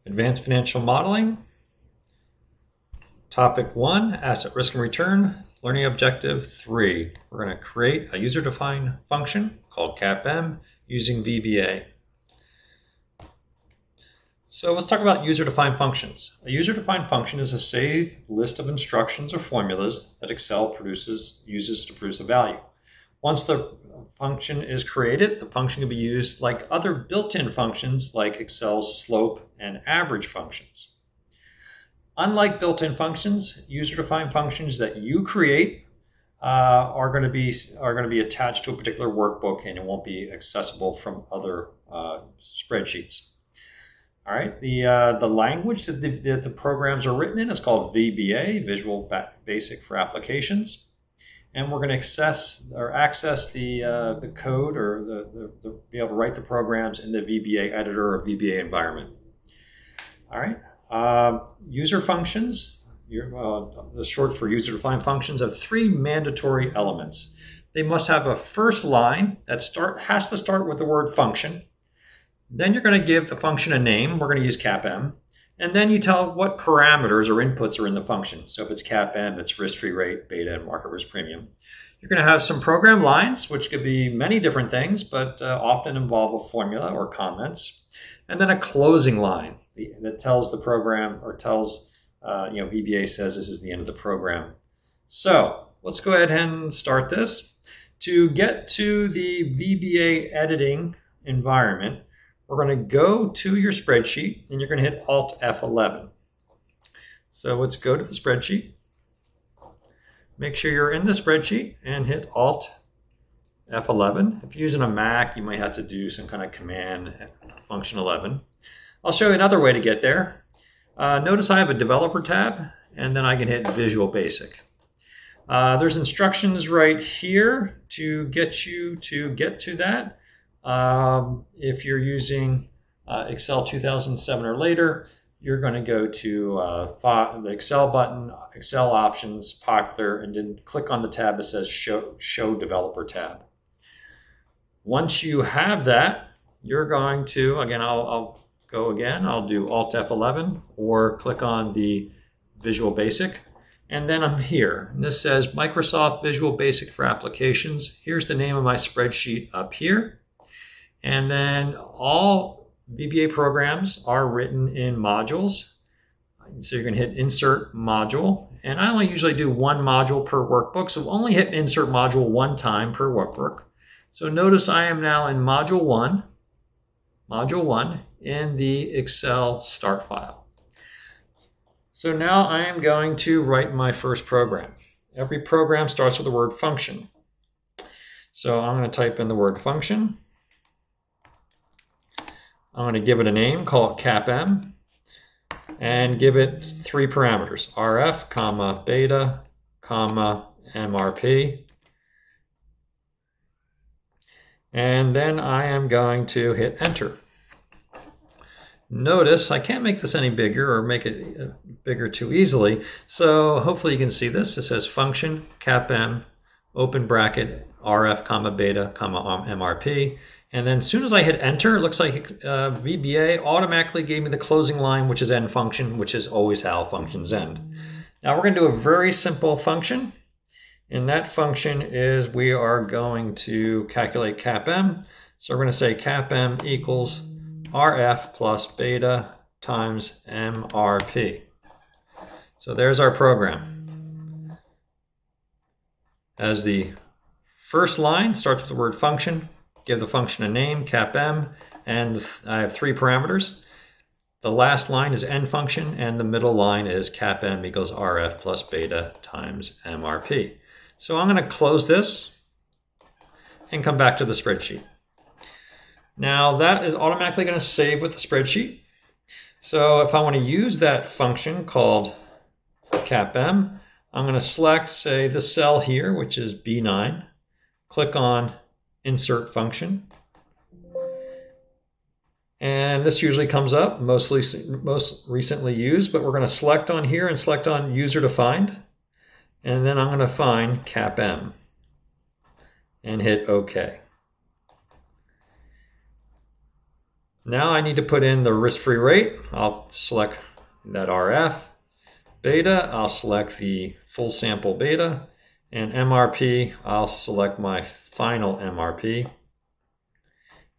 Advanced Financial Modeling. Topic 1, Asset Risk and Return. Learning Objective 3. We're going to create a user-defined function called CAPM using VBA. So let's talk about user-defined functions. A user-defined function is a saved list of instructions or formulas that Excel uses to produce a value. Once the function is created, the function can be used like other built-in functions like Excel's slope and average functions. Unlike built-in functions, user-defined functions that you create are going to be attached to a particular workbook, and it won't be accessible from other spreadsheets. All right, the language that the programs are written in is called VBA, Visual Basic for Applications, and we're going to access the code or be able to write the programs in the VBA editor or VBA environment. All right, user functions, the short for user-defined functions, have 3 mandatory elements. They must have a first line that has to start with the word function. Then you're going to give the function a name. We're going to use CAPM. And then you tell what parameters or inputs are in the function. So if it's CAPM, it's risk-free rate, beta, and market risk premium. You're going to have some program lines, which could be many different things, but often involve a formula or comments. And then a closing line that tells the program or tells, VBA says this is the end of the program. So let's go ahead and start this. To get to the VBA editing environment, we're going to go to your spreadsheet and you're going to hit Alt F11. So let's go to the spreadsheet. Make sure you're in the spreadsheet and hit Alt F11. If you're using a Mac, you might have to do some kind of command function 11. I'll show you another way to get there. Notice I have a developer tab and then I can hit Visual Basic. There's instructions right here to get you to get to that. If you're using Excel 2007 or later, you're going to go to the Excel button, Excel options, popular, and then click on the tab that says Show Developer tab. Once you have that, you're going to, again, I'll go again. I'll do Alt F11 or click on the Visual Basic. And then I'm here. And this says Microsoft Visual Basic for Applications. Here's the name of my spreadsheet up here. And then all VBA programs are written in modules. So you're going to hit Insert Module. And I only usually do one module per workbook. So only hit Insert Module one time per workbook. So notice I am now in Module 1 in the Excel start file. So now I am going to write my first program. Every program starts with the word function. So I'm going to type in the word function. I'm going to give it a name, call it CAPM, and give it 3 parameters, RF, beta, MRP. And then I am going to hit enter. Notice I can't make this any bigger or make it bigger too easily. So hopefully you can see this. It says function, CAPM, open bracket, RF, beta, MRP. And then as soon as I hit enter, it looks like VBA automatically gave me the closing line, which is end function, which is always how functions end. Now we're going to do a very simple function. And that function is we are going to calculate CAPM. So we're going to say CAPM equals RF plus beta times MRP. So there's our program. As the first line starts with the word function, give the function a name, CAPM, and I have 3 parameters. The last line is end function, and the middle line is CAPM equals RF plus beta times MRP. So I'm going to close this and come back to the spreadsheet. Now that is automatically going to save with the spreadsheet. So if I want to use that function called CAPM, I'm going to select, say, the cell here, which is B9, click on Insert Function. And this usually comes up, most recently used, but we're going to select on here and select on User Defined. And then I'm going to find CAPM and hit OK. Now I need to put in the risk-free rate. I'll select that RF. Beta, I'll select the full sample beta. And MRP, I'll select my final MRP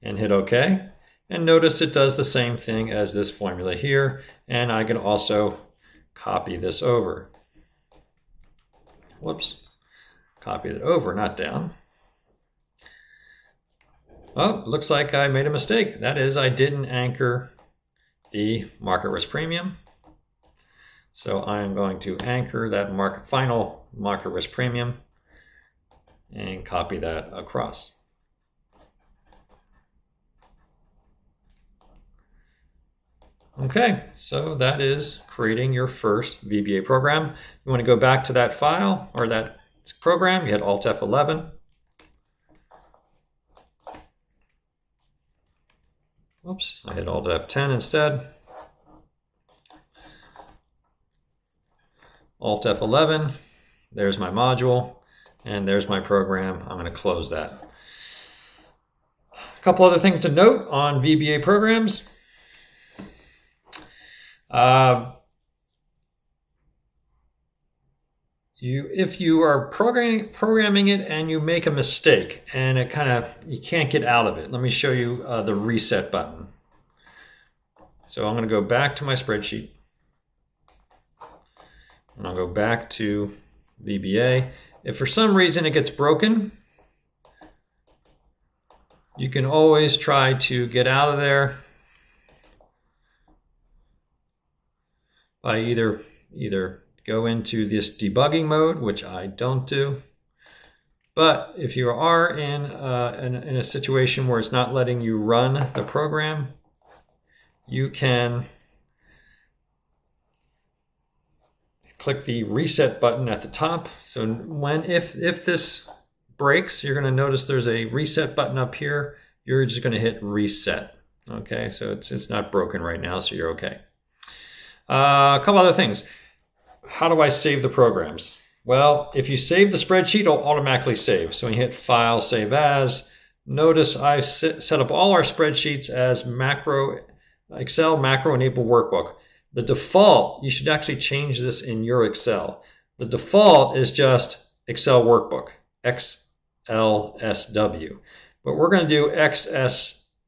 and hit OK. And notice it does the same thing as this formula here. And I can also copy this over. Whoops. Copy it over, not down. Oh, looks like I made a mistake. That is, I didn't anchor the market risk premium. So I'm going to anchor that final market risk premium and copy that across. Okay, so that is creating your first VBA program. You want to go back to that file or that program, you hit Alt F11. Oops, I hit Alt F10 instead. Alt F11, there's my module, and there's my program. I'm going to close that. A couple other things to note on VBA programs. If you are programming it and you make a mistake and you can't get out of it, let me show you the reset button. So I'm going to go back to my spreadsheet and I'll go back to VBA. If for some reason it gets broken, you can always try to get out of there by either go into this debugging mode, which I don't do. But if you are in a situation where it's not letting you run the program, you can click the reset button at the top. So if this breaks, you're going to notice there's a reset button up here. You're just going to hit reset. Okay, so it's not broken right now, so you're okay. A couple other things. How do I save the programs? Well, if you save the spreadsheet, it'll automatically save. So when you hit File, Save As, notice I've set up all our spreadsheets as Excel macro-enabled workbook. The default, you should actually change this in your Excel. The default is just Excel workbook, XLSW. But we're going to do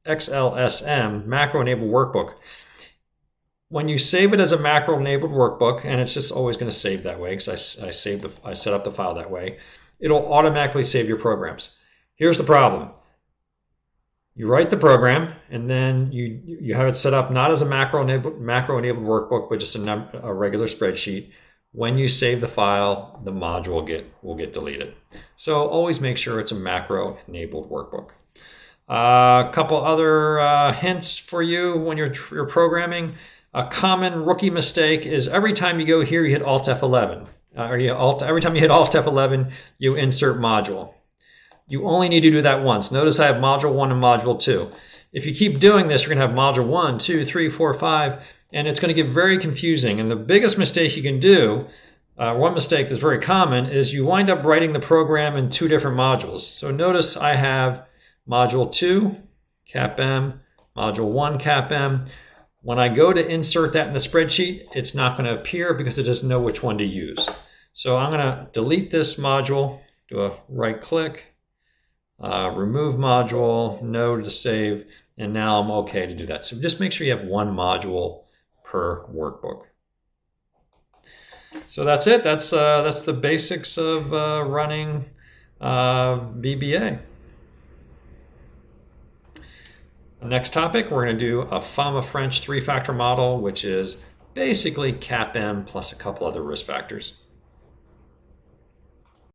XLSM, macro-enabled workbook. When you save it as a macro-enabled workbook, and it's just always going to save that way because I set up the file that way, it'll automatically save your programs. Here's the problem. You write the program, and then you have it set up not as a macro-enabled workbook, but just a regular spreadsheet. When you save the file, the module will get deleted. So always make sure it's a macro-enabled workbook. A couple other hints for you when you're programming. A common rookie mistake is every time you go here, you hit Alt F11. Every time you hit Alt F11, you insert module. You only need to do that once. Notice I have module 1 and module 2. If you keep doing this, you're going to have module 1, 2, 3, 4, 5, and it's going to get very confusing. And the biggest mistake you can do, one mistake that's very common, is you wind up writing the program in 2 different modules. So notice I have module 2, CAPM, module 1, CAPM. When I go to insert that in the spreadsheet, it's not going to appear because it doesn't know which one to use. So I'm going to delete this module, do a right click, remove module, no to save, and now I'm okay to do that. So just make sure you have 1 module per workbook. So that's it. That's the basics of running VBA. Next topic, we're going to do a FAMA French 3-factor model, which is basically CAPM plus a couple other risk factors.